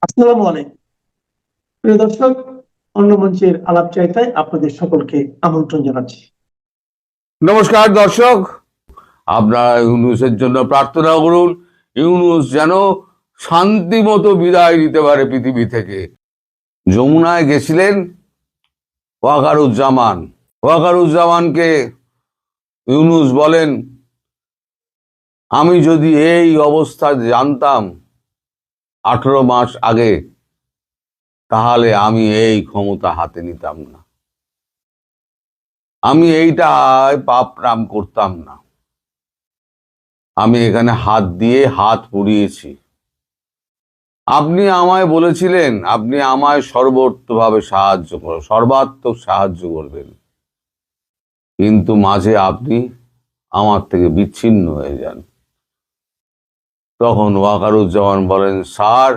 আসসালামু আলাইকুম প্রিয় দর্শক, অন্য মঞ্চের আলাপ চাইতায় আপনাদের সকলকে আমন্ত্রণ জানাচ্ছি। নমস্কার দর্শক, আপনারা ইউনুসের জন্য প্রার্থনা করুন। ইউনুস যেন শান্তি মতো বিদায় নিতে পারে পৃথিবী থেকে। যমুনায় গেছিলেন ওয়াকারুজ্জামান। ওয়াকারুজ্জামানকে ইউনুস বলেন, আমি যদি এই অবস্থা জানতাম 18 মাস আগে, তাহলে আমি এই ক্ষমতা হাতে নিতাম না, আমি এইটা পাপ নাম করতাম না। আমি এখানে হাত দিয়ে হাত পুড়িয়েছি। আপনি আমায় বলেছিলেন আপনি আমায় সর্বোত্তভাবে সর্বাত্মক সাহায্য করবেন, কিন্তু মাঝে আপনি আমার থেকে বিচ্ছিন্ন হয়ে যান। তখন ওয়াকারুজ্জামান বলেন, স্যার,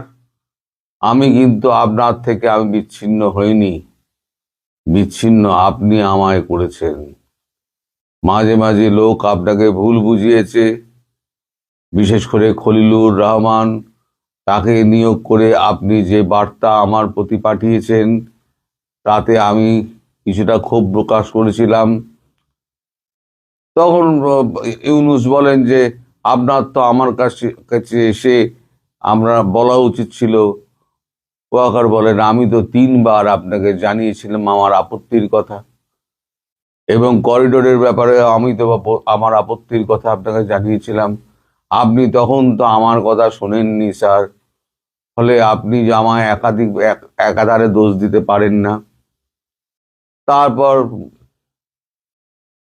আমি কিন্তু আপনার থেকে আমি বিচ্ছিন্ন হইনি, বিচ্ছিন্ন আপনি আমায় করেছেন। মাঝে মাঝে লোক আপনাকে ভুল বুঝিয়েছে, বিশেষ করে খলিলুর রহমান, তাকে নিয়োগ করে আপনি যে বার্তা আমার প্রতি পাঠিয়েছেন তাতে আমি কিছুটা ক্ষোভ প্রকাশ করেছিলাম। তখন ইউনুস বলেন যে আপনার তো আমার কাছে এসে আমরা বলা উচিত ছিল। ওয়াকার বলেন, আমি তো 3বার আপনাকে জানিয়েছিলাম আমার আপত্তির কথা, এবং করিডোরের ব্যাপারে আমি তো আমার আপত্তির কথা আপনাকে জানিয়েছিলাম। আপনি তখন তো আমার কথা শোনেননি স্যার, ফলে আপনি যে আমায় একাধারে দোষ দিতে পারেন না। তারপর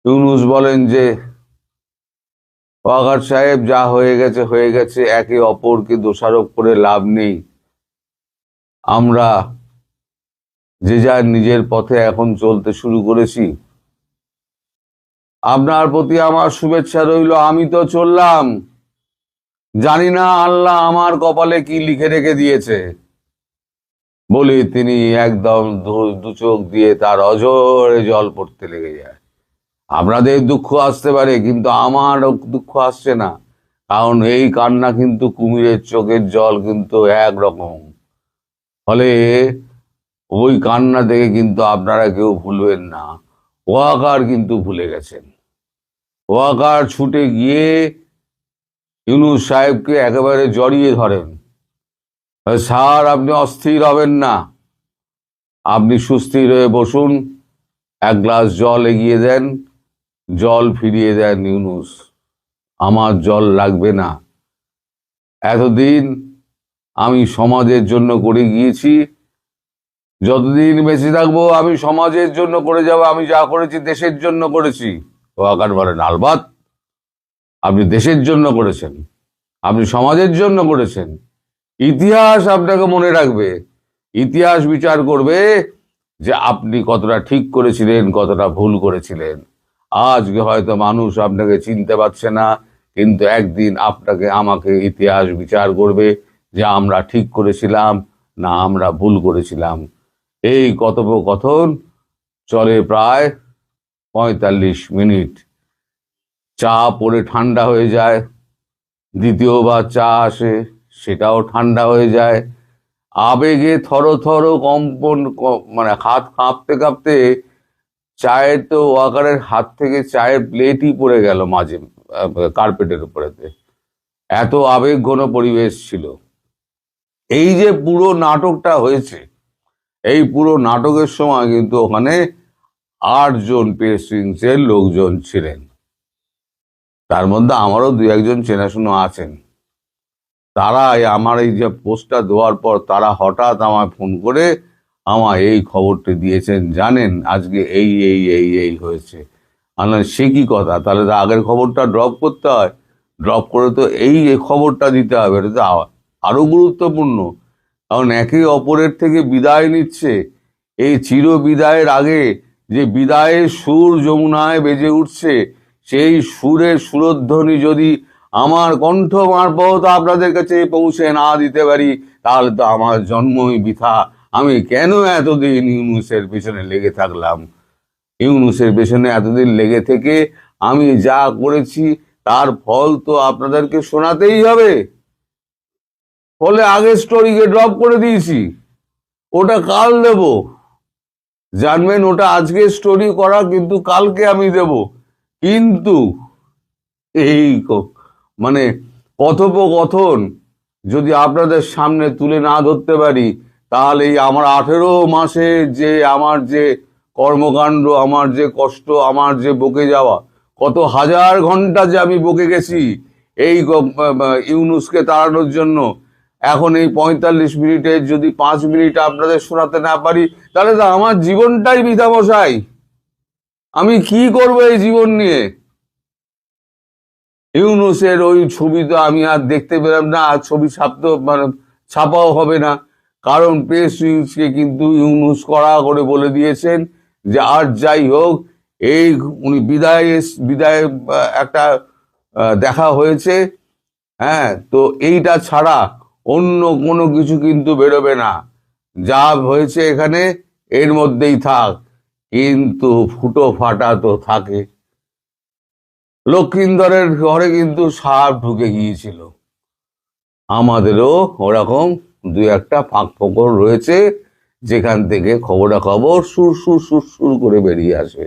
ইউনুস বলেন যে ওয়াকার সাহেব, যা হয়ে গেছে হয়ে গেছে, একে অপরকে দোষারোপ করে লাভ নেই। আমরা যে যার নিজের পথে এখন চলতে শুরু করেছি। আপনার প্রতি আমার শুভেচ্ছা রইল। আমি তো চললাম, জানি না আল্লাহ আমার কপালে কি লিখে রেখে দিয়েছে। বলে তিনি একদম দু চোখ দিয়ে তার অঝরে জল পড়তে লেগে যায়। আপনাদের দুঃখ আসতে পারে, কিন্তু আমার দুঃখ আসছে না, কারণ এই কান্না কিন্তু কুমিরের চোখের জল কিন্তু একরকম। ফলে ওই কান্না দেখে কিন্তু আপনারা কেউ ভুলবেন না। ওয়াকার কিন্তু ভুলে গেছেন। ওয়াকার ছুটে গিয়ে ইউনুস সাহেবকে একেবারে জড়িয়ে ধরেন। স্যার, আপনি অস্থির হবেন না, আপনি সুস্থির হয়ে বসুন। এক গ্লাস জল এগিয়ে দেন, জল ফিরিয়ে দেন ইউনুস। আমার জল লাগবে না। এতদিন আমি সমাজের জন্য করে গিয়েছি, যতদিন বেঁচে থাকবো আমি সমাজের জন্য করে যাব। আমি যা করেছি দেশের জন্য করেছি। ওয়াকার বলেন, আলবাত, আপনি দেশের জন্য করেছেন, আপনি সমাজের জন্য করেছেন। ইতিহাস আপনাকে মনে রাখবে, ইতিহাস বিচার করবে যে আপনি কতটা ঠিক করেছিলেন, কতটা ভুল করেছিলেন। আজকে হয়তো মানুষ আপনাকে চিনতে পারছে না, কিন্তু একদিন আপনাকে আমাকে ইতিহাস বিচার করবে যে আমরা ঠিক করেছিলাম না আমরা ভুল করেছিলাম। এই কথোপকথন চলে প্রায় 45 মিনিট। চা পড়ে ঠান্ডা হয়ে যায়, দ্বিতীয়বার চা আসে, সেটাও ঠান্ডা হয়ে যায়। আবেগে থর কম্পন, মানে হাত কাঁপতে কাঁপতে চায়ের তো ওয়াকারের হাত থেকে চায়ের প্লেটই পড়ে গেল মাঝে কার্পেটের উপরেতে। এত আবেগ ঘন পরিবেশ ছিল। এই যে পুরো নাটকটা হয়েছে, এই পুরো নাটকের সময় কিন্তু ওখানে 8 জন প্রেস উইংসের লোকজন ছিলেন। তার মধ্যে আমারও 2-1 জন চেনাশুনো আছেন। তারা আমার এই যে পোস্টটা দেওয়ার পর তারা হঠাৎ আমায় ফোন করে আমায় এই খবরটি দিয়েছেন, জানেন আজকে এই এই এই এই হয়েছে। আমার সে কি কথা, তাহলে তো আগের খবরটা ড্রপ করতে হয়, ড্রপ করে তো এই খবরটা দিতে হবে, এটা তো আরো গুরুত্বপূর্ণ। কারণ একে অপরের থেকে বিদায় নিচ্ছে। এই চির বিদায়ের আগে যে বিদায়ের সুর যমুনায় বেজে উঠছে, সেই সুরের সুরধ্বনি যদি আমার কণ্ঠ মারফত আপনাদের কাছে পৌঁছে না দিতে পারি, তাহলে তো আমার জন্মই বৃথা। আমি কেন এতদিন ইউনুসের পেছনে লেগে থাকলাম? ইউনুসের পেছনে এতদিন লেগে থেকে আমি যা করেছি তার ফল তো আপনাদেরকে শোনাতেই হবে। ফলে আগের স্টোরিকে ড্রপ করে দিয়েছি, ওটা কাল দেব। জানবেন ওটা আজকে স্টোরি করা, কিন্তু কালকে আমি দেব। কিন্তু এই মানে কথোপকথন যদি আপনাদের সামনে তুলে না ধরতে পারি, তাহলে এই আমার 18 মাসে যে আমার যে কর্মকাণ্ড, আমার যে কষ্ট, আমার যে বকে যাওয়া, কত হাজার ঘন্টা যে আমি বকে গেছি এই ইউনুসকে তাড়ানোর জন্য, এখন এই 45 মিনিটের যদি 5 মিনিট আপনাদের শোনাতে না পারি, তাহলে তো আমার জীবনটাই বৃথা মশাই। আমি কি করব এই জীবন নিয়ে? ইউনুসের ওই ছবি তো আমি আর দেখতে পেলাম না, আর ছবি ছাপাও হবে না, কারণ প্রেস নিউজকে কিন্তু ইউনুস কড়া করে বলে দিয়েছেন যে আর যাই হোক, এই উনি বিদায় একটা দেখা হয়েছে, হ্যাঁ, তো এইটা ছাড়া অন্য কোনো কিছু কিন্তু বেরোবে না, যা হয়েছে এখানে এর মধ্যেই থাক। কিন্তু ফুটো ফাটা তো থাকে। লক্ষিন্দরের ঘরে কিন্তু সাপ ঢুকে গিয়েছিল, আমাদেরও ওরকম দু একটা ফাঁক ফোকর রয়েছে, যেখান থেকে খবরাখবর সুর সুর সুর সুর করে বেরিয়ে আসে।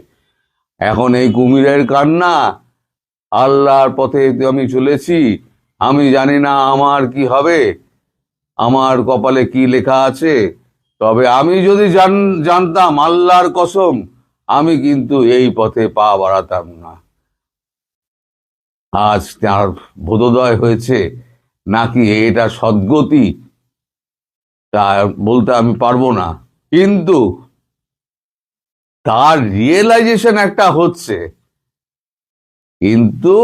এখন এই কুমিরের কান্না, আল্লাহর পথে আমি চলেছি, আমি জানি না আমার কি হবে, আমার কপালে কি লেখা আছে। তবে আমি যদি জানতাম, আল্লাহর কসম, আমি কিন্তু এই পথে পা বাড়াতাম না। আজ তার বোধোদয় হয়েছে নাকি এটা সদ্গতি, তা বলতে আমি পারবো না, কিন্তু তার রিয়েলাইজেশন একটা হচ্ছে। কিন্তু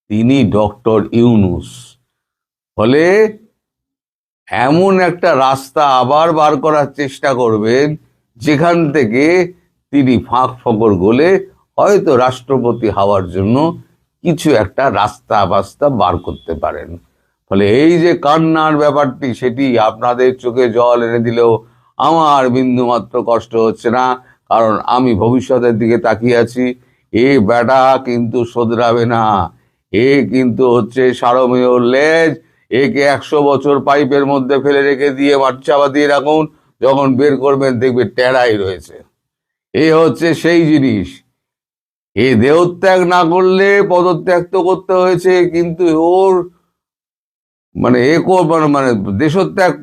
তিনি ডক্টর ইউনুস, ফলে এমন একটা রাস্তা আবার বার করার চেষ্টা করবেন যেখান থেকে তিনি ফাঁক ফকর গলে হয়তো রাষ্ট্রপতি হওয়ার জন্য কিছু একটা রাস্তা বাস্তা বার করতে পারেন। ফলে এই যে কান্নার ব্যাপারটি, সেটি আপনাদের চোখে জল এনে দিলেও আমার বিন্দুমাত্র কষ্ট হচ্ছে না, কারণ আমি ভবিষ্যতের দিকে তাকিয়ে আছি। এ বেটা কিন্তু শোধরাবে না, এ কিন্তু হচ্ছে সারমেয় লেজ, একে 100 বছর পাইপের মধ্যে ফেলে রেখে দিয়ে চাপা দিয়ে রাখুন, যখন বের করবেন দেখবে টেরাই রয়েছে। এ হচ্ছে সেই জিনিস। এ দেহত্যাগ না করলে পদত্যাগ তো করতে হয়েছে, কিন্তু ওর মানে মানে দেশত্যাগ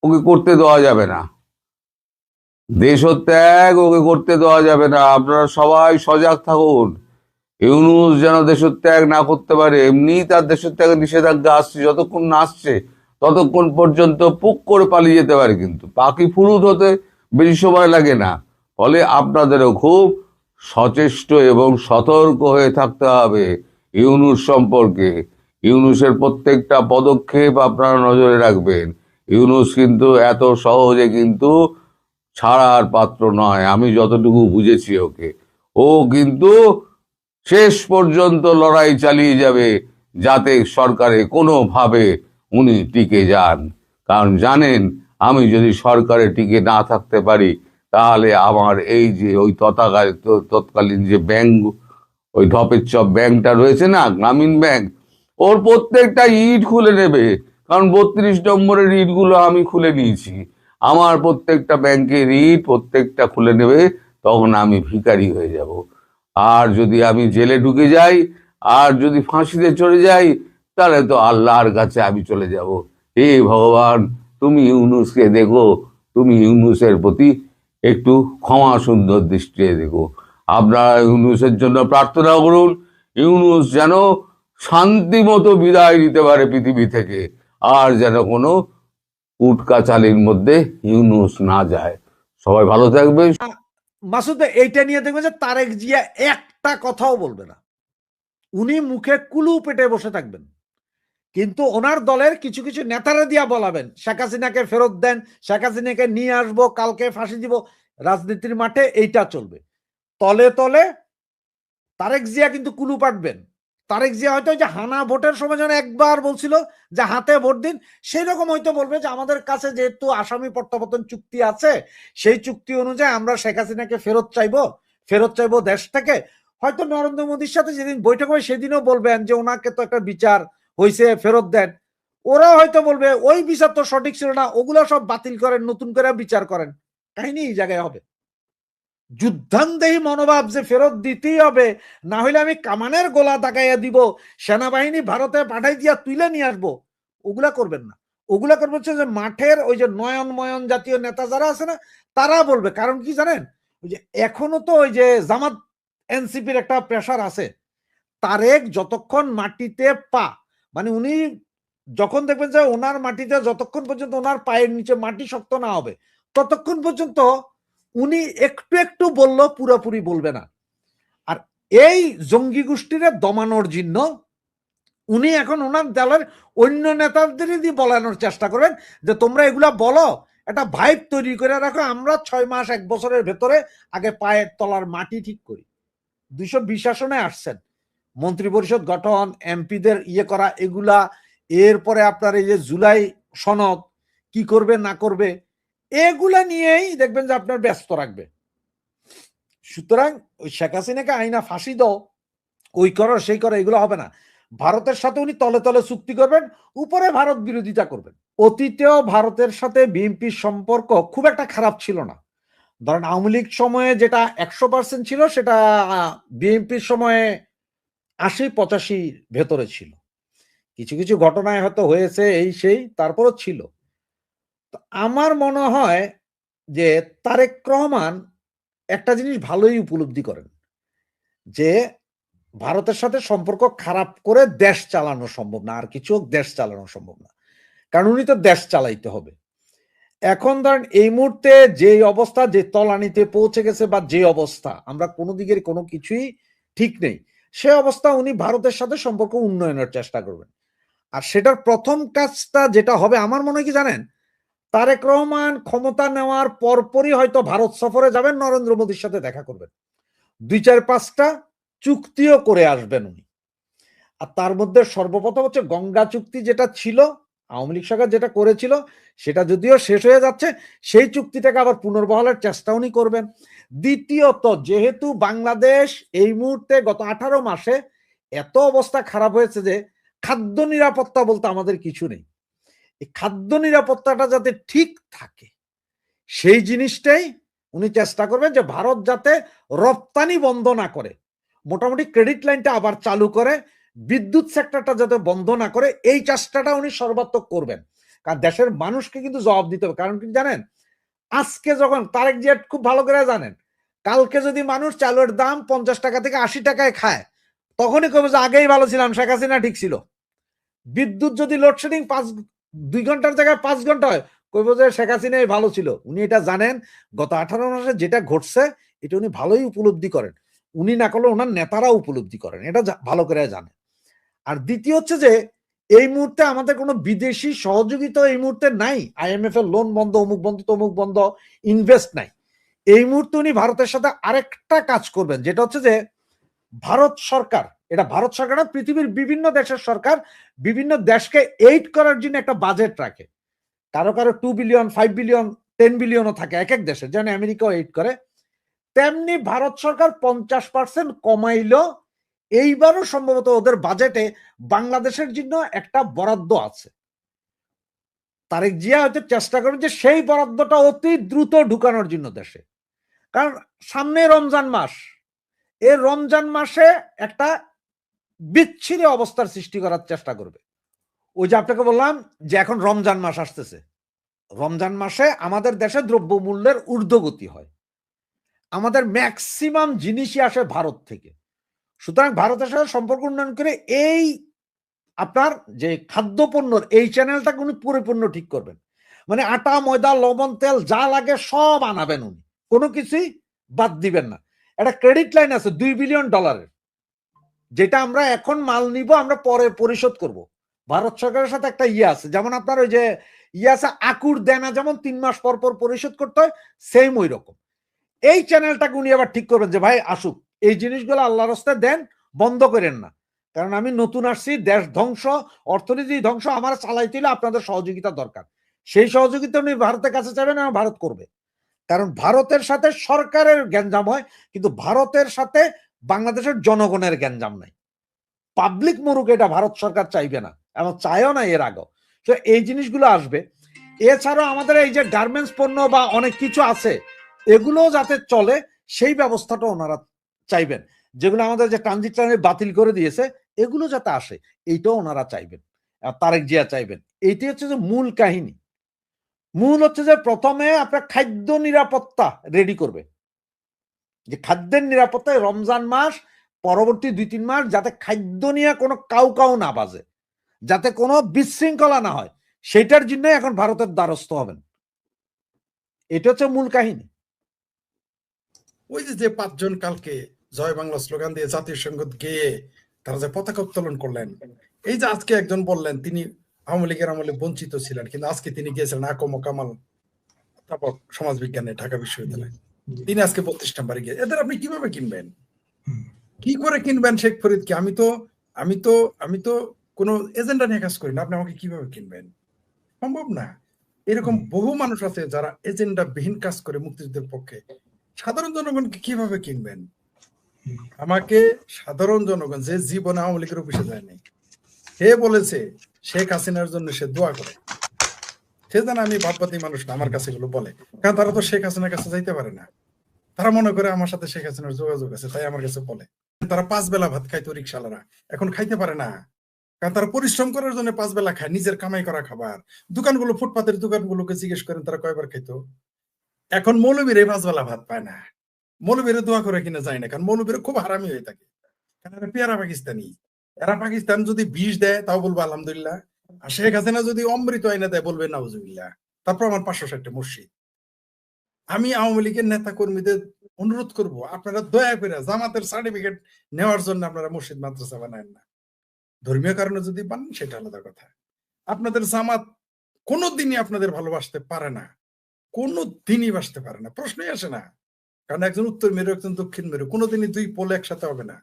ওকে করতে দেওয়া যাবে না, দেশত্যাগ ওকে করতে দেওয়া যাবে না। আপনারা সবাই সজাগ থাকুন, ইউনুস যেন দেশত্যাগ না করতে পারে। এমনি তার দেশত্যাগের নিষেধাজ্ঞা আসছে, যতক্ষণ না আসছে ততক্ষণ পর্যন্ত পুক করে পালিয়ে যেতে পারে, কিন্তু পাখি ফুরুত হতে বেশি সময় লাগে না। ফলে আপনাদেরও খুব সচেষ্ট এবং সতর্ক হয়ে থাকতে হবে ইউনুস সম্পর্কে। ইউনুসের প্রত্যেকটা পদক্ষেপ আপনারা নজরে রাখবেন। ইউনুস কিন্তু এত সহজে কিন্তু ছাড়ার পাত্র নয়, আমি যতটুকু বুঝেছি ওকে। ও কিন্তু শেষ পর্যন্ত লড়াই চালিয়ে যাবে যাতে সরকারে কোনোভাবে উনি টিকে যান, কারণ জানেন আমি যদি সরকারে টিকে না থাকতে পারি, তাহলে আমার এই যে ওই তৎকালীন যে ব্যাংক, ওই ঢপের চপ ব্যাংকটা রয়েছে না, গ্রামীণ ব্যাংক, ওর প্রত্যেকটা ইট খুলে নেবে, কারণ 32 নম্বরের ইটগুলো আমি খুলে নিয়েছি। আমার প্রত্যেকটা ব্যাংকের ইট প্রত্যেকটা খুলে নেবে, তখন আমি ভিখারি হয়ে যাব। আর যদি আমি জেলে ঢুকে যাই, আর যদি ফাঁসিতে চলে যাই, তাহলে তো আল্লাহর কাছে আমি চলে যাব। হে ভগবান, তুমি ইউনুসকে দেখো, তুমি ইউনুসের প্রতি একটু ক্ষমা সুন্দর দৃষ্টিতে দেখো। আপনারা ইউনুসের জন্য প্রার্থনা করুন, ইউনুস যেন শান্তি মতো বিদায় নিতে পারে পৃথিবী থেকে, আর যেন কোনো উটকাচালির মধ্যে ইউনুস না যায়। সবাই ভালো থাকবেন। মাসুদ ভাই, এইটা নিয়ে দেখবেন যে তারেক জিয়া একটা কথাও বলবে না, উনি মুখে কুলু পেটে বসে থাকবেন, কিন্তু ওনার দলের কিছু কিছু নেতারা দিয়া বলাবেন শেখ হাসিনাকে ফেরত দেন, শেখ হাসিনাকে নিয়ে আসবো, কালকে ফাঁসি দিব। রাজনীতির মাঠে এইটা চলবে। তলে তলে তারেক জিয়া কিন্তু কুলু পাটবেন। তারেক জিয়া হয়তো যে হানা ভোটের সময় যেন একবার বলছিল যে হাতে ভোট দিন, সেই রকম হয়তো বলবে যে আমাদের কাছে যেহেতু আসামি প্রত্যাবর্তন চুক্তি আছে, সেই চুক্তি অনুযায়ী আমরা শেখ হাসিনাকে ফেরত চাইবো দেশ থেকে। হয়তো নরেন্দ্র মোদীর সাথে যেদিন বৈঠক হয় সেদিনও বলবেন যে ওনাকে তো একটা বিচার হয়েছে, ফেরত দেন। ওরা হয়তো বলবে ওই বিচার তো সঠিক ছিল না, ওগুলো সব বাতিল করেন, নতুন করে বিচার করেন। কাহিনী এই জায়গায় হবে। যুদ্ধান্দেহী মনোভাব যে ফেরত দিতেই হবে, না হলে আমি কামানের গোলা দাগাইয়া দিব, সেনাবাহিনী ভারতে পাঠাই দিয়া তুলে নিয়ে আসবো, ওগুলা করবেন না। ওগুলা করবে হচ্ছে যে মাঠের ওই যে নয়ন ময়ন জাতীয় নেতা যারা আছে না, তারা বলবে। কারণ কি জানেন, ওই যে এখনো তো ওই যে জামাত এনসিপির একটা প্রেশার আছে। তারেক যতক্ষণ মাটিতে পা, মানে উনি যখন দেখবেন যে ওনার মাটিতে যতক্ষণ পর্যন্ত ওনার পায়ের নিচে মাটি শক্ত না হবে, ততক্ষণ পর্যন্ত উনি একটু একটু বললো, পুরোপুরি বলবে না। আর এই জঙ্গি গোষ্ঠীরে দমানোর জন্য উনি এখন ওনার দলের অন্য নেতাদের দিয়ে বলানোর চেষ্টা করবেন যে তোমরা এগুলা বলো, একটা ভাইব তৈরি করে রাখো, আমরা 6 মাস 1 বছরের ভেতরে আগে পায়ের তলার মাটি ঠিক করি। 220 আসনে আসছেন, মন্ত্রী পরিষদ গঠন, এমপিদের ইয়ে করা, এগুলা, এরপরে আপনার এই যে জুলাই সনদ কি করবে না করবে, এগুলা নিয়েই দেখবেন যে আপনার ব্যস্ত রাখবে। সুতরাং ওই শেখ হাসিনাকে আইনা ফাঁসি দাও, ওই করো সেই করো, এগুলো হবে না। ভারতের সাথে উনি তলে তলে চুক্তি করবেন, উপরে ভারত বিরোধিতা করবেন। অতীতেও ভারতের সাথে বিএনপির সম্পর্ক খুব একটা খারাপ ছিল না। ধরেন আওয়ামী লীগ সময়ে যেটা 100% ছিল, সেটা বিএনপির সময়ে 80-85 ভেতরে ছিল। কিছু কিছু ঘটনায় হয়তো হয়েছে এই সেই, তারপরও ছিল। তো আমার মনে হয় যে তারেক রহমান একটা জিনিস ভালোই উপলব্ধি করেন, যে ভারতের সাথে সম্পর্ক খারাপ করে দেশ চালানো সম্ভব না, আর কিছু দেশ চালানো সম্ভব না। কারণ উনি তো দেশ চালাইতে হবে। এখন ধরেন এই মুহূর্তে যে অবস্থা, যে তলানিতে পৌঁছে গেছে, বা যে অবস্থা, আমরা কোনো দিকের কোনো কিছুই ঠিক নেই, সে অবস্থা উনি ভারতের সাথে সম্পর্ক উন্নয়নের চেষ্টা করবেন। আর সেটার প্রথম কাজটা যেটা হবে আমার মনে হয় কি জানেন, তারেক রহমান ক্ষমতা নেওয়ার পরপরই হয়তো ভারত সফরে যাবেন, নরেন্দ্র মোদীর সাথে দেখা করবেন, 2-4-5টা চুক্তিও করে আসবেন উনি। আর তার মধ্যে সর্বপ্রথম হচ্ছে গঙ্গা চুক্তি, যেটা ছিল আওয়ামী লীগ সরকার যেটা করেছিল, সেটা যদিও শেষ হয়ে যাচ্ছে, সেই চুক্তিটাকে আবার পুনর্বহালের চেষ্টা উনি করবেন। দ্বিতীয়ত, যেহেতু বাংলাদেশ এই মুহূর্তে গত 18 মাসে এত অবস্থা খারাপ হয়েছে যে খাদ্য নিরাপত্তা বলতে আমাদের কিছু নেই, এই খাদ্য নিরাপত্তাটা যাতে ঠিক থাকে, সেই জিনিসটাই উনি চেষ্টা করবেন, যে ভারত যাতে রপ্তানি বন্ধ না করে, মোটামুটি ক্রেডিট লাইনটা আবার চালু করে, বিদ্যুৎ সেক্টরটা যাতে বন্ধ না করে, এই চেষ্টাটা উনি সর্বাত্মক করবেন। কারণ দেশের মানুষকে কিন্তু জবাব দিতে হবে। কারণ কি জানেন, আজকে যখন তারেক জিয়া খুব ভালো করে জানেন, কালকে যদি মানুষ চালের দাম 50 টাকা থেকে 80 টাকায় খায়, তখনই কবে যে আগেই ভালো ছিলাম, শেখ হাসিনা ঠিক ছিল। বিদ্যুৎ যদি লোডশেডিং 2 ঘন্টার জায়গায় 5 ঘন্টা হয়, কইব যে শেখ হাসিনাই ভালো ছিল। উনি এটা জানেন, গত 18 মাসে যেটা ঘটছে এটা উনি ভালোই উপলব্ধি করেন। উনি না করলে ওনার নেতারা উপলব্ধি করেন, এটা ভালো করে জানেন। আর দ্বিতীয় হচ্ছে যে এই মুহূর্তে আমাদের কোনো বিদেশি সহযোগিতা এই মুহূর্তে নাই। IMF এর লোন বন্ধ, অমুক বন্ধ, তমুক বন্ধ, ইনভেস্ট নাই। এই মুহূর্তে উনি ভারতের সাথে আরেকটা কাজ করবেন, যেটা হচ্ছে যে ভারত সরকার, এটা ভারত সরকার না, পৃথিবীর বিভিন্ন দেশের সরকার বিভিন্ন দেশকে এইড করার জন্য একটা বাজেট রাখে। কারো কারো 2 বিলিয়ন, 5 বিলিয়ন, 10 বিলিয়নও থাকে এক এক দেশে, যেন আমেরিকাও এইড করে। তেমনি ভারত সরকার 50% কমাইলো। এইবারও সম্ভবত ওদের বাজেটে বাংলাদেশের জন্য একটা বরাদ্দ আছে। তারেক জিয়া হয়তো চেষ্টা করবেন যে সেই বরাদ্দটা অতি দ্রুত ঢুকানোর জন্য দেশে। কারণ সামনে রমজান মাস, এই রমজান মাসে একটা বিচ্ছিরি অবস্থার সৃষ্টি করার চেষ্টা করবে। ওই যে আপনাকে বললাম যে এখন রমজান মাস আসতেছে, রমজান মাসে আমাদের দেশে দ্রব্যমূল্যের ঊর্ধ্বগতি হয়, আমাদের ম্যাক্সিমাম জিনিসই আসে ভারত থেকে। সুতরাং ভারতের সাথে সম্পর্ক উন্নয়ন করে এই আপনার যে খাদ্যপণ্যর এই চ্যানেলটাকে উনি পরিপূর্ণ ঠিক করবেন। মানে আটা, ময়দা, লবণ, তেল যা লাগে সব আনাবেন উনি, কোনো কিছুই বাদ দিবেন না। একটা ক্রেডিট লাইন আছে $2 বিলিয়ন, যেটা আমরা এখন মাল নিব, আমরা পরে পরিশোধ করব। ভারত সরকারের সাথে একটা ইয়ে আছে, যেমন আপনার ওই যে ইয়ে আছে আকুর দেনা, যেমন 3 মাস পর পর পরিশোধ করতে হয়, সেম ওই রকম। এই চ্যানেলটাকে উনি আবার ঠিক করবেন যে ভাই আসুক, এই জিনিসগুলো আল্লাহর রাস্তায় দেন, বন্ধ করেন না। কারণ আমি নতুন আসছি, দেশ ধ্বংস, অর্থনীতি ধ্বংস, আমার চালাইতে হলে আপনাদের সহযোগিতা দরকার। সেই সহযোগিতা উনি ভারতের কাছে চাইবেন, আর ভারত করবে। কারণ ভারতের সাথে সরকারের গ্যাঞ্জাম হয়, কিন্তু ভারতের সাথে বাংলাদেশের জনগণের গ্যাঞ্জাম নাই। পাবলিক মরুক, এটা ভারত সরকার চাইবে না এবং চায়ও না এর আগেও। তো এই জিনিসগুলো আসবে। এছাড়াও আমাদের এই যে গার্মেন্টস পণ্য বা অনেক কিছু আছে, এগুলো যাতে চলে সেই ব্যবস্থাটা ওনারা চাইবেন। যেগুলো আমাদের যে ট্রানজিট বাতিল করে দিয়েছে, এগুলো যাতে আসে, এইটাও ওনারা চাইবেন, তারেক জিয়া চাইবেন। এইটি হচ্ছে যে মূল কাহিনী। মূল হচ্ছে যে প্রথমে আপনার খাদ্য নিরাপত্তা রেডি করবে, যে খাদ্যের নিরাপত্তায় রমজান মাস পরবর্তী 2-3 মাস যাতে খাদ্য নিয়ে কোনো কাউ না বাজে, যাতে কোনো বিশৃঙ্খলা না হয়, সেটার জন্য এখন ভারতের দ্বারস্থ হবেন। এটা হচ্ছে মূল কাহিনী। ওই যে 5 জন কালকে জয় বাংলা স্লোগান দিয়ে জাতীয় সঙ্গীত গেয়ে তারা যে পতাকা উত্তোলন করলেন, এই যে আজকে একজন বললেন তিনি আওয়ামী লীগের আমলে বঞ্চিত ছিলেন, কিন্তু আজকে তিনি গিয়েছিলেন আকম কামাল তারপর সমাজ বিজ্ঞানে ঢাকা বিশ্ববিদ্যালয়, তিনি আজকে 32 নম্বরে গিয়ে, এদের আপনি কিভাবে কিনবেন? কি করে কিনবেন শেখ ফরিদকে? আমি তো কোনো এজেন্ডা নিয়ে কাজ করি না, আপনি আমাকে কিভাবে কিনবেন? সম্ভব না। এরকম বহু মানুষ আছে যারা এজেন্ডা বিহীন কাজ করে মুক্তিযুদ্ধের পক্ষে। সাধারণ জনগণকে কিভাবে কিনবেন? আমাকে সাধারণ জনগণ যে জীবনে আওয়ামী লীগের অফিসে যায়নি, সে বলেছে শেখ হাসিনার জন্য সে দোয়া করে, সে জানে আমি ভাববাদী মানুষ না, আমার কাছে এগুলো বলে, কারণ তারা তো শেখ হাসিনার কাছে যাইতে পারে না। তারা মনে করে আমার সাথে শেখ হাসিনার যোগাযোগ আছে, তাই আমার কাছে বলে। তারা 5 বেলা ভাত খাইতো রিক্সাওয়ালারা, এখন খাইতে পারে না, কারণ তারা পরিশ্রম করার জন্য 5 বেলা খায়, নিজের কামাই করা খাবার। দোকানগুলো, ফুটপাতের দোকানগুলোকে জিজ্ঞেস করেন তারা কয়বার খাইতো। এখন মৌলবীর 5 বেলা ভাত পায় না, মৌলবীরে দোয়া করে কিনা যায় না, কারণ মৌলবীরা খুব হারামি হয়ে থাকে, কারণ এরা পেয়ারা পাকিস্তানি। এরা পাকিস্তান যদি বিষ দেয় তাও বলবো আলহামদুলিল্লাহ, আর শেখ হাসিনা যদি অমৃত আইনা দেয় বলবে নাউজুবিল্লাহ। তারপর আমার 560টা মসজিদ। আমি আওয়ামী লীগের নেতা কর্মীদের অনুরোধ করব, আপনারা দয়া করে জামাতের সার্টিফিকেট নেওয়ার জন্য আপনারা মসজিদ মাদ্রাসা বানায়েন না। ধর্মীয় কারণে যদি বানান সেটা আলাদা কথা। আপনাদের জামাত কোনোদিনই আপনাদের ভালোবাসতে পারে না, কোনোদিনই বাসতে পারে না, প্রশ্নই আসে না। কারণ একজন উত্তর মেরু একজন দক্ষিণ মেরু, কোনোদিনই 2 পোল একসাথে হবে না।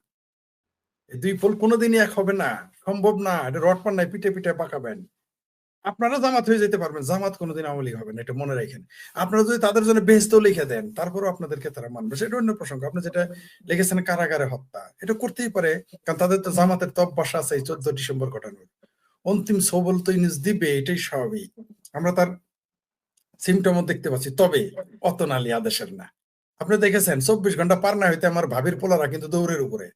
এই 2 পোল কোনোদিনই এক হবে না, সম্ভব না। এটা রড পান্নায় পিঠে পিঠে পাকাবেন। আপনারা জামাত হয়ে যেতে পারবেন, জামাত কোনোদিন আওয়ামী লীগ হবে না, এটা মনে রাখেন। আপনারা যদি তাদের জন্য বেহেশত লিখে দেন, তারপরও আপনাদেরকে তারা মানবে, সেটা অন্য প্রসঙ্গ। আপনি যেটা লিখেছেন কারাগারে হত্যা, এটা করতেই পারে, কারণ তাদের তো জামাতের তো অভ্যাস আছে 14 ডিসেম্বর ঘটানোর। অন্তিম সবল তো ইউনিস দিবে, এটাই স্বাভাবিক। আমরা তার সিমটমও দেখতে পাচ্ছি, তবে অতনালি আদেশের না। আপনি দেখেছেন 24 ঘন্টা পার না হইতে আমার ভাবির পোলারা কিন্তু দৌড়ের উপরে।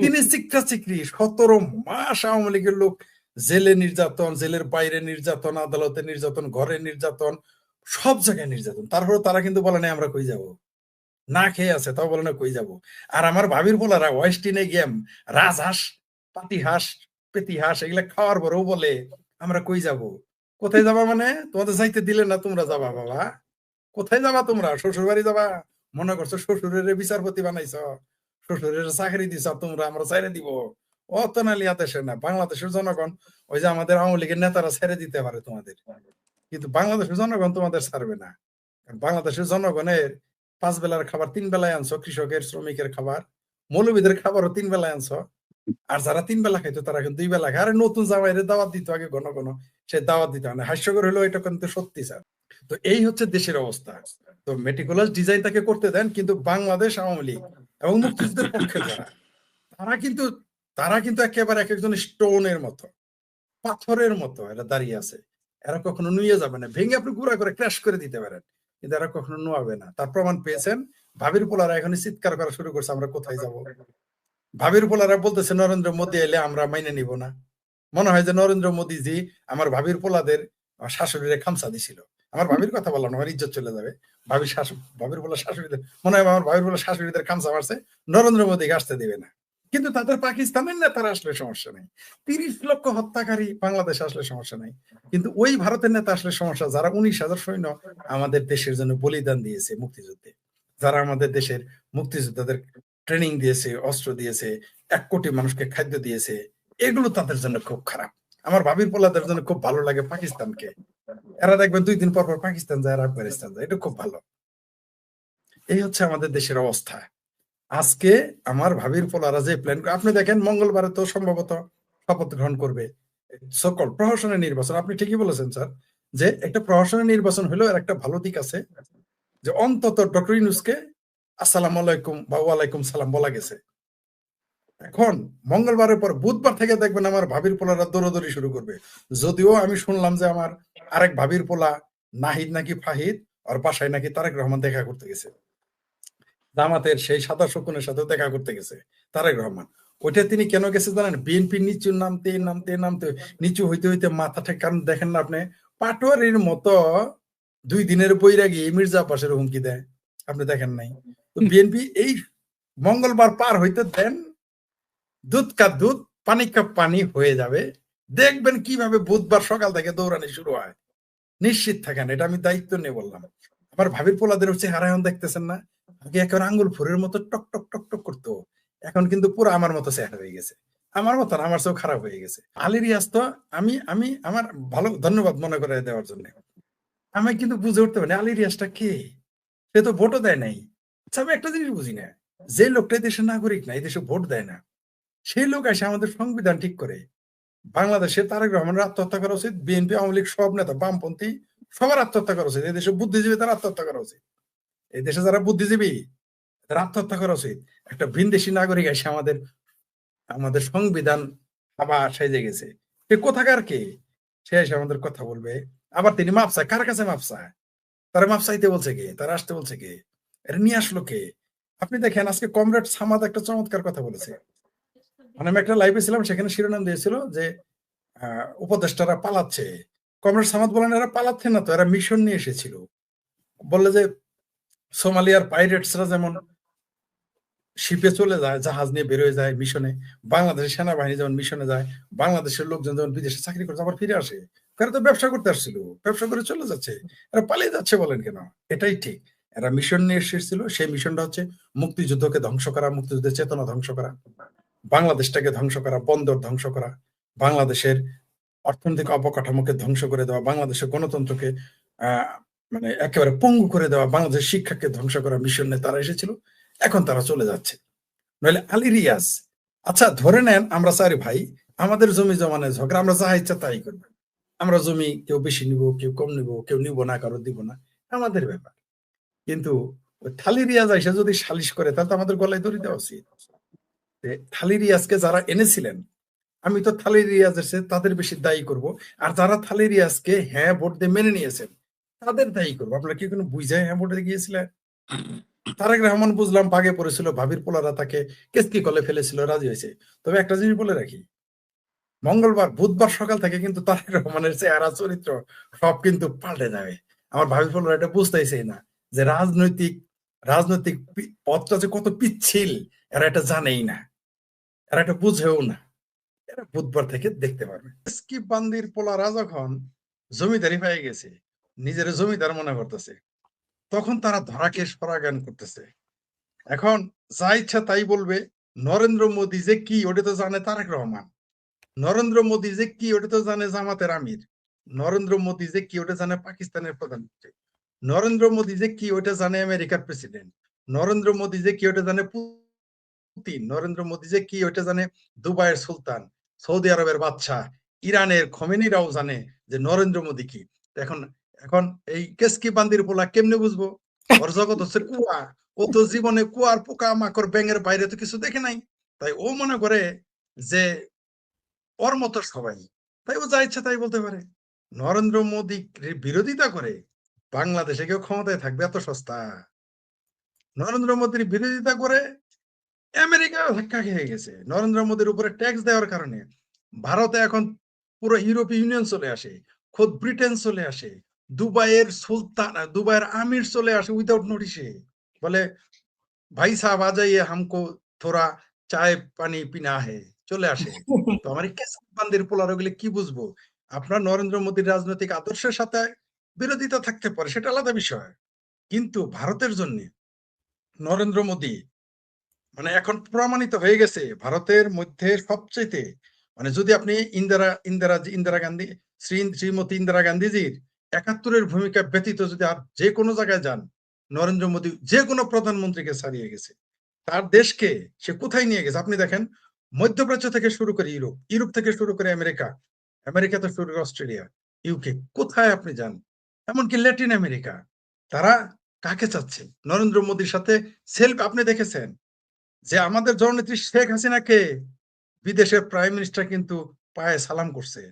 তিনি চিকটা চিকরি 17 মাস আওয়ামী লীগের লোক জেলে নির্যাতন, জেলের বাইরে নির্যাতন, আদালতে নির্যাতন, ঘরে নির্যাতন, সব জায়গায় নির্যাতন। তারপরে তারা কিন্তু বলে না আমরা কই যাব, না খেয়ে আছে তাও বলে না কই যাব। আর আমার ভাবির পোলারা ওয়েস্টিনে গেম রাজহাঁস, পাতিহাঁস, পেতিহাঁস এগুলা খাওয়ার পরেও বলে আমরা কই যাব। কোথায় যাবা মানে? তোমাদের যাইতে দিলে না, তোমরা যাবা বাবা। কোথায় যাবা তোমরা? শ্বশুর বাড়ি যাবা? মনে করছো শ্বশুরের বিচারপতি বানাইছ, শ্বশুরের চাকরি দিছ, তোমরা আমরা ছেড়ে দিব? অতনালি আদেশে না। বাংলাদেশের জনগণ, ওই যে আমাদের আওয়ামী লীগের নেতারা ছেড়ে দিতে পারে তোমাদের, কিন্তু বাংলাদেশের জনগণ তোমাদের ছাড়বে না। কারণ বাংলাদেশের জনগণের 5 বেলার খাবার 3 বেলায় আনছো, কৃষকের শ্রমিকের খাবার, মৌলবীদের খাবারও 3 বেলায় আনছো। আর যারা 3 বেলা খাইতো তারা এখন 2 বেলা খায়। আরে নতুন জামাইরে দাওয়াত দিত আগে ঘন ঘন, সে দাওয়াত দিতে হয় না। হাস্যকর হলো এটা কিন্তু সত্যি স্যার। তো এই হচ্ছে দেশের অবস্থা। তো মেটিকুলাস ডিজাইন তাকে করতে দেন, কিন্তু বাংলাদেশ আওয়ামী লীগ এবং মুক্তিযুদ্ধের পক্ষে যারা, তারা কিন্তু একেবারে এক একজন স্টোনের মতো, পাথরের মতো এরা দাঁড়িয়ে আছে। এরা কখনো নুয়ে যাবে না, ভেঙে আপনি গুঁড়া করে ক্র্যাশ করে দিতে পারেন, কিন্তু এরা কখনো নুয়াবে না। তার প্রমাণ পেয়েছেন। ভাবির পোলারা এখন চিৎকার করা শুরু করছে আমরা কোথায় যাব। ভাবির পোলারা বলতেছে নরেন্দ্র মোদী এলে আমরা মাইনে নিব না। মনে হয় যে নরেন্দ্র মোদীজি আমার ভাবির পোলাদের শাশুড়িরে খামসা দিছিল। আমার ভাবির কথা বললাম, আমার ইজ্জত চলে যাবে। ভাবির পোলা শাশুড়িদের, মনে হয় আমার ভাবির পোলা শাশুড়িদের খামসা মারছে, নরেন্দ্র মোদীকে আসতে দিবে না। কিন্তু তাদের পাকিস্তানের নেতারা আসলে সমস্যা নেই, 30 লক্ষ হত্যাকারী বাংলাদেশে আসলে সমস্যা নাই। কিন্তু ওই ভারতের নেতা আসলে সমস্যা, যারা 19,000 সৈন্য আমাদের দেশের জন্য বলিদান দিয়েছে মুক্তিযুদ্ধে, যারা আমাদের দেশের মুক্তিযোদ্ধাদের ট্রেনিং দিয়েছে, অস্ত্র দিয়েছে, 1 কোটি মানুষকে খাদ্য দিয়েছে, এগুলো তাদের জন্য খুব খারাপ। আমার ভাবির পোলাদের জন্য খুব ভালো লাগে পাকিস্তানকে। এরা দেখবেন 2 দিন পর পর পাকিস্তান যায় আর আফগানিস্তান যায়, এটা খুব ভালো। এই হচ্ছে আমাদের দেশের অবস্থা। আজকে আমার ভাবির পোলারা যে প্ল্যান, আপনি দেখেন মঙ্গলবারে তো সম্ভবত শপথ গ্রহণ করবে সকল প্রহসনের নির্বাচন। আপনি ঠিকই বলেছেন স্যার, যে একটা প্রহসনের নির্বাচন হলেও এর একটা ভালো দিক আছে, যে অন্তত ডক্টর ইউনূসকে আসসালামু আলাইকুম বা ওয়ালাইকুম সালাম বলা গেছে। এখন মঙ্গলবারের পর বুধবার থেকে দেখবেন আমার ভাবির পোলারা দৌড়াদৌড়ি শুরু করবে। যদিও আমি শুনলাম যে আমার আরেক ভাবির পোলা নাহিদ নাকি ফাহিদ আর বাসায় নাকি তারেক রহমান দেখা করতে গেছে, জামাতের সেই সাদা শকুনের সাথে দেখা করতে গেছে তারেক রহমান। ওইটা তিনি কেন গেছে জানেন? বিএনপি নিচু নামতে নামতে নামতে নিচু হইতে হইতে মাথা ঠিক, কারণ দেখেন না আপনি পাটোয়ারির মতো 2 দিনের বৈরাগী মির্জা আব্বাসের হুমকি দেয়, আপনি দেখেন নাই? তো বিএনপি এই মঙ্গলবার পার হইতে দেন, দুধ কা দুধ পানি কা পানি হয়ে যাবে, দেখবেন কিভাবে বুধবার সকাল থেকে দৌড়ানি শুরু হয়। নিশ্চিত থাকেন, এটা আমি দায়িত্ব নিয়ে বললাম। আমার ভাবির পোলাদের চেহারা এখন দেখতেছেন না? আগে এখন আঙ্গুল ফুরের মতো টক টক টক টক করতো, এখন কিন্তু পুরো আমার মতো চেহারা হয়ে গেছে। আমার মতো না, আমার চেয়েও খারাপ হয়ে গেছে। আলী রিয়াজ তো আমি আমি আমার ভালো, ধন্যবাদ মনে করে দেওয়ার জন্য। আমি কিন্তু বুঝে উঠতে পারি আলী রিয়াজটা কে, সে তো ভোটও দেয় নাই। আচ্ছা, আমি একটা জিনিস বুঝি না, যে লোকটা এই দেশের নাগরিক না, এই দেশে ভোট দেয় না, সেই লোক এসে আমাদের সংবিধান ঠিক করে। বাংলাদেশে তারেক রহমানের আত্মহত্যা করা উচিত, বিএনপি আওয়ামী লীগ সব নেতা বামপন্থী সবার আত্মহত্যা করা উচিত, এই দেশে বুদ্ধিজীবী তারা আত্মহত্যা করা উচিত, এই দেশে যারা বুদ্ধিজীবী তারা আত্মহত্যা করা উচিত। একটা ভিনদেশী নাগরিক এসে আমাদের আমাদের সংবিধান আবার সেজে গেছে, সে কোথাকার কে, সে এসে আমাদের কথা বলবে। আবার তিনি মাপ চায়, কার কাছে মাপ চায়? তারা মাপ চাইতে বলছে কে, তারা আসতে বলছে কে, এটা নিয়ে আসলো কে? আপনি দেখেন আজকে কমরেড সামাদ একটা চমৎকার কথা বলেছে। মানে আমি একটা লাইভে ছিলাম, সেখানে শিরোনাম দিয়েছিল যে উপদেষ্টারা পালাচ্ছে। কমরেড সামাদ বলেন এরা পালাচ্ছে না তো, এরা মিশন নিয়ে এসেছিল। বললে যে সোমালিয়ার পাইরেটসরা যেমন শিপে চলে যায়, জাহাজ নিয়ে বেরোয় যায় মিশনে, বাংলাদেশের সেনাবাহিনী যেমন মিশনে যায়, বাংলাদেশের লোকজন যেমন বিদেশে চাকরি করতে আবার ফিরে আসে, এরা তো ব্যবসা করতে আসছিল, ব্যবসা করে চলে যাচ্ছে, এরা পালিয়ে যাচ্ছে বলেন কেন? এটাই ঠিক, এরা মিশন নিয়ে এসেছিল। সেই মিশনটা হচ্ছে মুক্তিযুদ্ধকে ধ্বংস করা, মুক্তিযুদ্ধের চেতনা ধ্বংস করা, বাংলাদেশটাকে ধ্বংস করা, বন্দর ধ্বংস করা, বাংলাদেশের অর্থনৈতিক অবকাঠামোকে ধ্বংস করে দেওয়া, বাংলাদেশের গণতন্ত্রকে আহ মানে একেবারে পঙ্গু করে দেওয়া, বাংলাদেশের শিক্ষাকে ধ্বংস করা মিশন নিয়ে তারা এসেছিল। এখন তারা চলে যাচ্ছে। নইলে আলী রিয়াজ, আচ্ছা ধরে নেন আমরা চারি ভাই, আমাদের জমি জমানে ঝগড়া, আমরা যা ইচ্ছা তাই করবো, আমরা জমি কেউ বেশি নিব, কেউ কম নিব, কেউ নিব না, কারো দিব না, আমাদের ব্যাপার। কিন্তু ওই থালি রিয়াজ এসে যদি সালিশ করে, তাহলে তো আমাদের গলায় দড়ি দেওয়া উচিত। থালি রিয়াজকে যারা এনেছিলেন, আমি তো থালি রিয়াজের চেয়ে তাদের বেশি দায়ী করব, আর যারা থালি রিয়াজকে হ্যাঁ ভোট দিয়ে মেনে নিয়েছেন তাদের দায়ী করবো। আপনারা কি কোনো বুঝায় হ্যাঁ ভোটে গিয়েছিলেন? তারেক রহমান বুঝলাম বাগে পড়েছিল, ভাবির পোলারা তাকে কেসকি কলে ফেলেছিল, রাজি হয়েছে। তবে একটা জিনিস বলে রাখি, মঙ্গলবার বুধবার সকাল থেকে কিন্তু তারেক রহমানের চেহারা চরিত্র সব কিন্তু পাল্টে যাবে। আমার ভাবি পোলারা এটা বুঝতেইছেই না যে রাজনৈতিক রাজনৈতিক পথটা যে কত পিচ্ছিল, এরা এটা জানেই না, এরা এটা বুঝেও না। এরা বুধবার থেকে দেখতে পারবে। স্কিপ বান্দির পোলারা যখন জমিদারি পেয়ে গেছে, নিজের জমিদার মনে করতেছে, তখন তারা ধরাকে সরাগান করতেছে। এখন যা ইচ্ছা তাই বলবে। নরেন্দ্র মোদী যে কি ওটা তো জানে তারেক রহমান, নরেন্দ্র মোদী যে কি ওটা তো জানে জামাতের আমির, নরেন্দ্র মোদী যে কি ওটা জানে পাকিস্তানের প্রধানমন্ত্রী, নরেন্দ্র মোদী যে কি ওটা জানে আমেরিকার প্রেসিডেন্ট, নরেন্দ্র মোদী যে কি ওটা জানে পুতিন, নরেন্দ্র মোদী যে কি ওটা জানে দুবাইয়ের সুলতান, সৌদি আরবের বাদশাহ, ইরানের খোমেনিরাও জানে যে নরেন্দ্র মোদী কি। এখন এখন এই কেসকি বান্দির পোলা কেমনে বুঝবো? ওর জগৎ হচ্ছে কুয়া, ও তো জীবনে কুয়ার পোকা মাকড় ব্যাঙের বাইরে তো কিছু দেখে নাই, তাই ও মনে করে যে ওর মতো সবাই, তাই ও যা ইচ্ছা তাই বলতে পারে। নরেন্দ্র মোদী বিরোধিতা করে বাংলাদেশে কেউ ক্ষমতায় থাকবে এত সস্তা? নরেন্দ্র মোদীর বিরোধিতা করে আমেরিকা ধাক্কা খেয়ে গেছে। নরেন্দ্র মোদীর উপরে ট্যাক্স দেওয়ার কারণে ভারতে এখন পুরো ইউরোপীয় ইউনিয়ন চলে আসে, খোদ ব্রিটেন চলে আসে, দুবাইয়ের সুলতান, দুবাইয়ের আমির চলে আসে উইদাউট নোটিশে, বলে ভাই সাহেব আ যাইয়ে হামকো থোড়া চায় পানি পিনা হে, চলে আসে। তো আমার এই কেসবান্দির পোলার ওগুলি কি বুঝবো? আপনার নরেন্দ্র মোদীর রাজনৈতিক আদর্শের সাথে বিরোধিতা থাকতে পারে, সেটা আলাদা বিষয়, কিন্তু ভারতের জন্য নরেন্দ্র মোদী মানে এখন প্রমাণিত হয়ে গেছে ভারতের মধ্যে সবচেয়ে, মানে যদি আপনি ইন্দিরা গান্ধী, শ্রীমতী ইন্দিরা গান্ধীজির ৭১-এর ভূমিকা ব্যতীত যদি আর যে কোনো জায়গায় যান, নরেন্দ্র মোদী যে কোনো প্রধানমন্ত্রীকে ছাড়িয়ে গেছে। তার দেশকে সে কোথায় নিয়ে গেছে আপনি দেখেন, মধ্যপ্রাচ্য থেকে শুরু করে ইউরোপ, ইউরোপ থেকে শুরু করে আমেরিকা, আমেরিকা থেকে শুরু করে অস্ট্রেলিয়া, ইউকে, কোথায় আপনি যান, এমনকি ল্যাটিন আমেরিকা, তারা কাকে চাচ্ছে? নরেন্দ্র মোদীর সাথে সেলফি আপনি দেখেছেন? যে আমাদের জননেত্রী শেখ হাসিনাকে বিদেশের প্রাইম মিনিস্টার কিন্তু পায়ে সালাম করছে,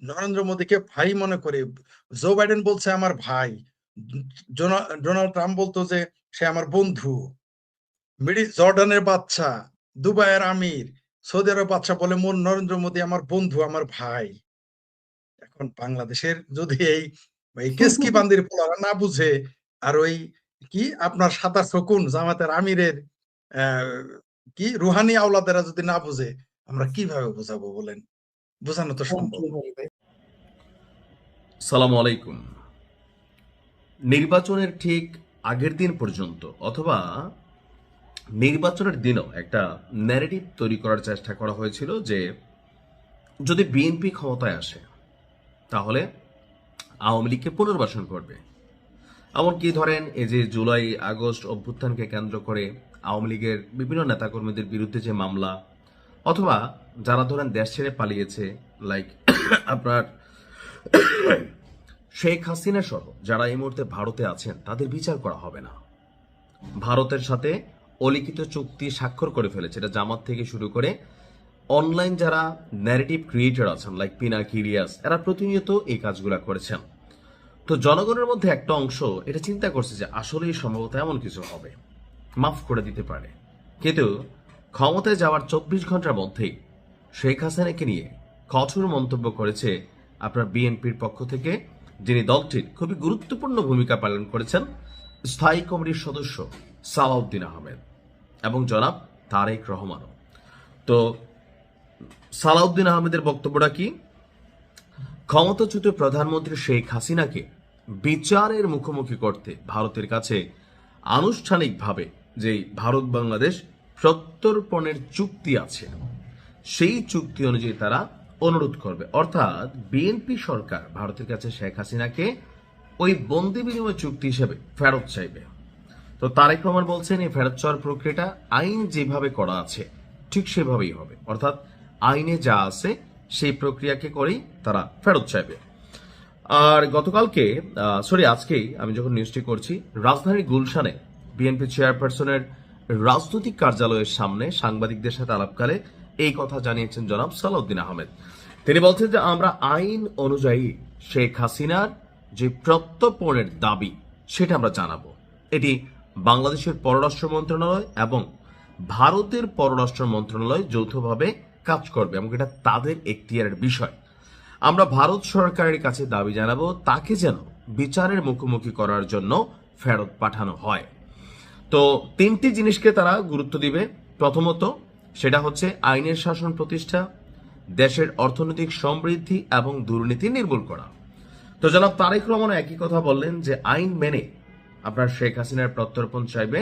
নরেন্দ্র মোদীকে ভাই মনে করে। জো বাইডেন বলছে আমার ভাই, ডোনাল্ড ট্রাম্প বলতো যে সে আমার বন্ধু, জর্ডানের বাচ্চা, দুবাইয়ের আমির, সৌদি আরব বাচ্চা বলে মোর নরেন্দ্র মোদী আমার বন্ধু, আমার ভাই। এখন বাংলাদেশের যদি এই এই কেসকি বান্দির পোলারা না বুঝে, আর ওই কি আপনার সাতার শকুন জামাতের আমিরের কি রুহানি আওলাদেরা যদি না বুঝে, আমরা কিভাবে বোঝাবো বলেন? বোঝানো তো সম্ভব না। সালাম আলাইকুম। নির্বাচনের ঠিক আগের দিন পর্যন্ত অথবা নির্বাচনের দিনও একটা ন্যারেটিভ তৈরি করার চেষ্টা করা হয়েছিল যে যদি বিএনপি ক্ষমতায় আসে তাহলে আওয়ামী লীগকে পুনর্বাসন করবে। এমনকি ধরেন এই যে জুলাই আগস্ট অভ্যুত্থানকে কেন্দ্র করে আওয়ামী লীগের বিভিন্ন নেতাকর্মীদের বিরুদ্ধে যে মামলা, অথবা যারা ধরেন দেশ ছেড়ে পালিয়েছে, লাইক আপনার শেখ হাসিনা সহ যারা এই মুহূর্তে ভারতে আছেন তাদের বিচার করা হবে না। ভারতের সাথে অলিখিত চুক্তি স্বাক্ষর করে ফেলেছে, এটা জামাত থেকে শুরু করে অনলাইন যারা ন্যারেটিভ ক্রিয়েটর আছেন লাইক পিনাকি, রিয়াজ, এরা প্রতিনিয়ত এই কাজগুলা করেছেন। তো জনগণের মধ্যে একটা অংশ এটা চিন্তা করছে যে আসলেই সম্ভবত এমন কিছু হবে, মাফ করে দিতে পারে। কিন্তু ক্ষমতায় যাওয়ার 24 ঘন্টার মধ্যেই শেখ হাসিনাকে নিয়ে কঠোর মন্তব্য করেছে আপনার বিএনপির পক্ষ থেকে, যিনি দলটির খুবই গুরুত্বপূর্ণ ভূমিকা পালন করেছেন, স্থায়ী কমিটির সদস্য সালাউদ্দিন আহমেদ এবং জনাব তারেক রহমানও। তো সালাউদ্দিন আহমেদের বক্তব্যটা কি? ক্ষমতাচ্যুত প্রধানমন্ত্রী শেখ হাসিনাকে বিচারের মুখোমুখি করতে ভারতের কাছে আনুষ্ঠানিকভাবে যে ভারত বাংলাদেশ প্রত্যর্পণের চুক্তি আছে সেই চুক্তি অনুযায়ী তারা অনুরোধ করবে, অর্থাৎ বিএনপি সরকার ভারতের কাছে শেখ হাসিনাকে ওই বন্দি বিনিময় চুক্তি হিসেবে ফেরত চাইবে। তো তারেক রহমান বলছেন এই ফেরত চাওয়ার প্রক্রিয়াটা আইন যেভাবে করা আছে ঠিক সেভাবেই হবে, অর্থাৎ আইনে যা আছে সেই প্রক্রিয়াকে করেই তারা ফেরত চাইবে। আর গতকালকে আজকেই আমি যখন নিউজটি করছি, রাজধানীর গুলশানে বিএনপি চেয়ারপারসনের রাজনৈতিক কার্যালয়ের সামনে সাংবাদিকদের সাথে আলাপকালে এই কথা জানিয়েছেন জনাব সালাউদ্দিন আহমেদ। তিনি বলছেন যে আমরা আইন অনুযায়ী শেখ হাসিনার যে প্রত্যর্পণের দাবি সেটা আমরা জানাবো। এটি বাংলাদেশের পররাষ্ট্র মন্ত্রণালয় এবং ভারতের পররাষ্ট্র মন্ত্রণালয় যৌথভাবে কাজ করবে এবং এটা তাদের এখতিয়ারের বিষয়। আমরা ভারত সরকারের কাছে দাবি জানাবো তাকে যেন বিচারের মুখোমুখি করার জন্য ফেরত পাঠানো হয়। তো 3টি জিনিসকে তারা গুরুত্ব দিবে। প্রথমত সেটা হচ্ছে আইনের শাসন প্রতিষ্ঠা, দেশের অর্থনৈতিক সমৃদ্ধি এবং দুর্নীতি নির্মূল করা। তো জনাব তারেক রহমান একই কথা বললেন যে আইন মেনে আপনার শেখ হাসিনার প্রত্যর্পণ চাইবে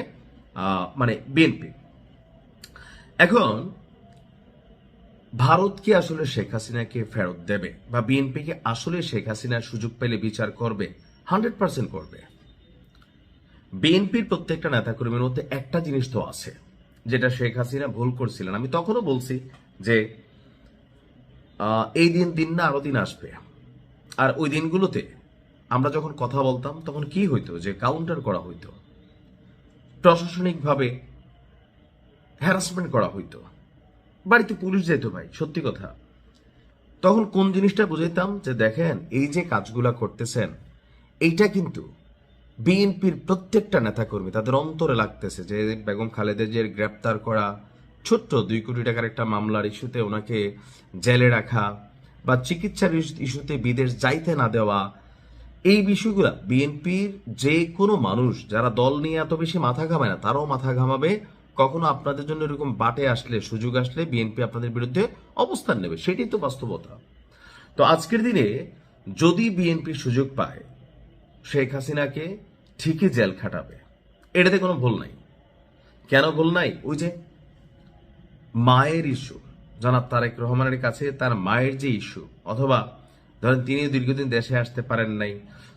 মানে বিএনপি। এখন ভারত কি আসলে শেখ হাসিনাকে ফেরত দেবে বা বিএনপি কি আসলে শেখ হাসিনার সুযোগ পেলে বিচার করবে? 100% করবে। বিএনপির প্রত্যেকটা নেতাকর্মীর মধ্যে একটা জিনিস তো আছে যেটা শেখ হাসিনা ভুল করছিলেন। আমি তখনও বলছি যে এই দিন না আরো দিন আসবে, আর ওই দিনগুলোতে আমরা যখন কথা বলতাম তখন কি হইতো যে কাউন্টার করা হইতো, প্রশাসনিকভাবে হ্যারাসমেন্ট করা হইতো, বাড়িতে পুলিশ যেত। ভাই সত্যি কথা, তখন কোন জিনিসটা বুঝাইতাম যে দেখেন এই যে কাজগুলা করতেছেন এইটা কিন্তু বিএনপির প্রত্যেকটা নেতাকর্মী তাদের অন্তরে লাগতেছে যে বেগম খালেদা জিয়ার গ্রেপ্তার করা, ছোট্ট 2 কোটি টাকার একটা মামলার ইস্যুতে ওনাকে জেলে রাখা বা চিকিৎসার ইস্যুতে বিদেশ যাইতে না দেওয়া, এই বিষয়গুলা বিএনপির যে কোনো মানুষ যারা দল নিয়ে এত বেশি মাথা ঘামায় না তারাও মাথা ঘামাবে। কখনো আপনাদের জন্য এরকম বাটে আসলে, সুযোগ আসলে বিএনপি আপনাদের বিরুদ্ধে অবস্থান নেবে, সেটাই তো বাস্তবতা। তো আজকের দিনে যদি বিএনপি সুযোগ পায় শেখ হাসিনাকে ঠিকই জেল খাটাবে, এটাতে কোনো ভুল নাই। কেন ভুল নাই? ওই যে মায়ের ইস্যু, জনাব তারেক রহমানের কাছে তার মায়ের যে ইস্যু, অথবা ধরেন তিনি দীর্ঘদিন দেশে আসতে পারেন নাই,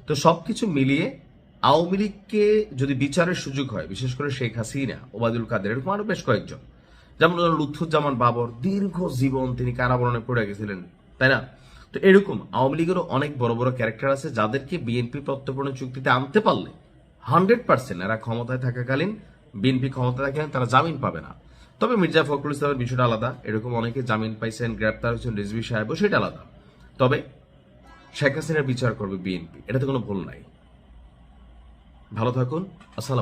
তো সবকিছু মিলিয়ে আওয়ামী লীগকে যদি বিচারের সুযোগ হয়, বিশেষ করে শেখ হাসিনা, ওবায়দুল কাদের, এরকম আরো বেশ কয়েকজন, যেমন লুৎফুজ্জামান বাবর, দীর্ঘ জীবন তিনি কারাবরণে পড়ে গেছিলেন, তাই না? তো এরকম আওয়ামী লীগেরও অনেক বড় বড় ক্যারেক্টার আছে যাদেরকে বিএনপি প্রত্যর্পণ চুক্তিতে আনতে পারলে 100% এরা ক্ষমতায় থাকাকালীন বিএনপি ক্ষমতা দেখেন, তারা জামিন পাবে না। তবে মির্জা ফখরুল ইসলামের বিষয়টা আলাদা, এরকম অনেকে জামিন পাইছেন, গ্রেপ্তার হয়েছেন, রিজভী সাহেবও, সেটা আলাদা। তবে শেখ হাসিনার বিচার করবে বিএনপি, এটাতে কোনো ভুল নাই। ভালো থাকুন, আসসালাম।